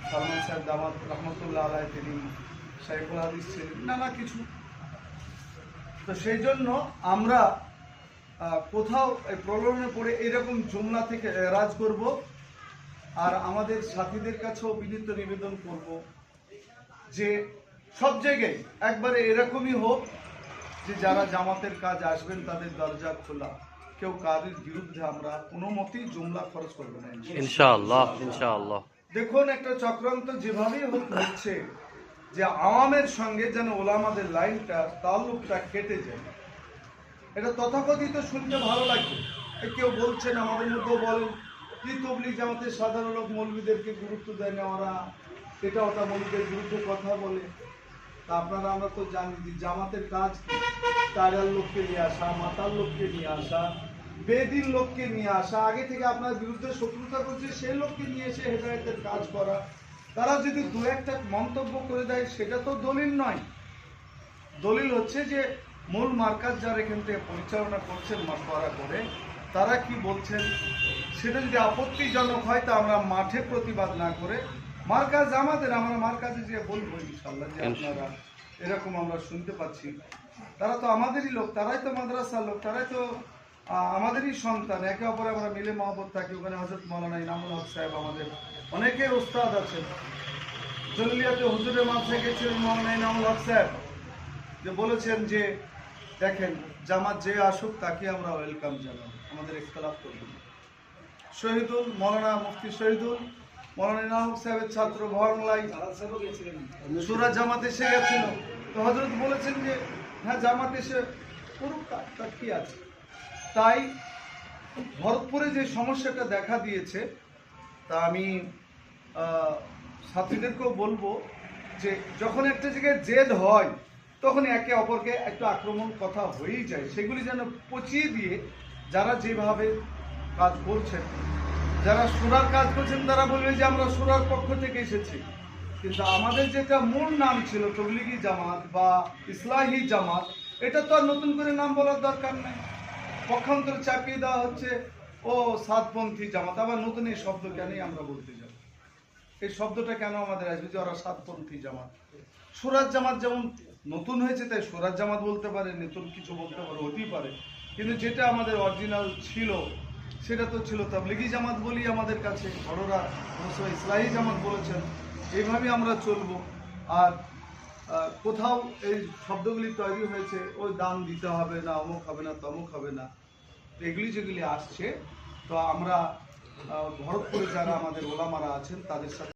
সালমান সাহেব দামাত রহমতুল্লাহ আলাইহি তিনি শাইখুল হাদিস ছিলেন, নানা কিছু। তো সেই জন্য আমরা কোথাও এই প্রলোভনে পড়ে এরকম জুমলা থেকে এরাজ করব। আর আমাদের সাথীদের কাছেও বিনীত নিবেদন করব যে সব জায়গায় একবারে এরকমই হোক যে যারা জামাতের কাজ আসবেন তাদের দরজা খোলা, কেউ কাজের বিরুদ্ধে আমরা কোনো মতেই জুমলা খরচ করবো না ইনশাআল্লাহ ইনশাআল্লাহ। দেখুন একটা চক্রান্ত যেভাবেই হোক হচ্ছে যে আওয়ামের সঙ্গে যেন ওলামাদের লাইনটা তাল্লুকটা কেটে যায়। এটা তথাকথিত শুনতে ভালো লাগবে, কেউ বলছেন আমাদের মধ্যেও বলেন যে তবলিগ জামাতের সাধারণ লোক মৌলবীদেরকে গুরুত্ব দেয় না, ওরা এটা ওটা মৌলবীদের বিরুদ্ধে কথা বলে। তা আপনারা আমরা তো জানি যে জামাতের কাজ তারার লোককে নিয়ে আসা, মাতার লোককে নিয়ে আসা, বেদিন লোককে নিয়ে আসা, আগে থেকে আপনার বিরুদ্ধে শত্রুতা করছে সেই লোককে নিয়ে এসে হেদায়েতের কাজ করা। তারা যদি দু একটা মন্তব্য করে দেয় সেটা তো দলিল নয়। দলিল হচ্ছে যে মূল মার্কাজ যারা এখান থেকে পরিচালনা করছেন মাশওয়ারা করে তারা কি বলছেন, সেটা যদি আপত্তিজনক হয় তা আমরা মাঠে প্রতিবাদ না করে মার্কাজ আমাদের, আমরা মার্কাজে যে বলবো ইনশাআল্লাহ যে আপনারা এরকম আমরা শুনতে পাচ্ছি, তারা তো আমাদেরই লোক, তারাই তো মাদ্রাসার লোক, তারাই তো আমাদেরই সন্তান, একে অপরে আমরা মিলে মহব্বত থাকি। ওখানে হযরত মাওলানা ইনামুল হক সাহেব আমাদের অনেকের ওস্তাদ আছেন, জলিলিয়াতে হুজুরের মাথায় গেছিলেন মাওলানা ইনামুল হক সাহেব, যে বলেছেন যে দেখেন জামাত যে আসুক তাকে আমরা ওয়েলকাম জানাবো, আমাদের ইখতিলাফ করব না। শহীদুল মৌলানা মুফতি শহীদুল মৌলানা ইনামুল সাহেবের ছাত্র ভরমলাই সুরা জামাত এসে গেছিল, তো হযরত বলেছেন যে হ্যাঁ জামাত এসে করুক, তার কি আছে। তাই ভরতপুরে যে সমস্যাটা দেখা দিয়েছে তা আমি ছাত্রীদেরকেও বলবো যে যখন একটা জায়গায় জেদ হয় তখন একে অপরকে একটু আক্রমণ কথা হয়েই যায়, সেগুলি যেন পচিয়ে দিয়ে যারা যেভাবে কাজ করছেন, যারা সুরার কাজ করছেন তারা বলবে যে আমরা সুরার পক্ষ থেকে এসেছি, কিন্তু আমাদের যেটা মূল নাম ছিল তবলিগি জামাত বা ইসলাহি জামাত, এটা তো আর নতুন করে নাম বলার দরকার নেই। পক্ষান্তরে চাপিয়ে দেওয়া হচ্ছে ও সাতপন্থী জামাত, আবার নতুন এই শব্দ কেনই আমরা বলতে যাব, এই শব্দটা কেন আমাদের আসবে যে ওরা সাতপন্থী জামাত। সুরাজ জামাত যেমন নতুন হয়েছে তাই সুরাজ জামাত বলতে পারে, নতুন কিছু বলতে পারে, হতেই পারে, কিন্তু যেটা আমাদের অরিজিনাল ছিল সেটা তো ছিল তাবলিগি জামাত বলি আমাদের কাছে বড়রা ইসলাহি জামাত বলেছেন। এইভাবে আমরা চলবো। আর কোথাও এই শব্দগুলি তৈরি হয়েছে ওই দান দিতে হবে না, অমুক হবে না, তমুক হবে না, এগুলি যেগুলি আসছে, তো আমরা ভরতপুরে যারা আমাদের ওলামারা আছেন তাদের সাথে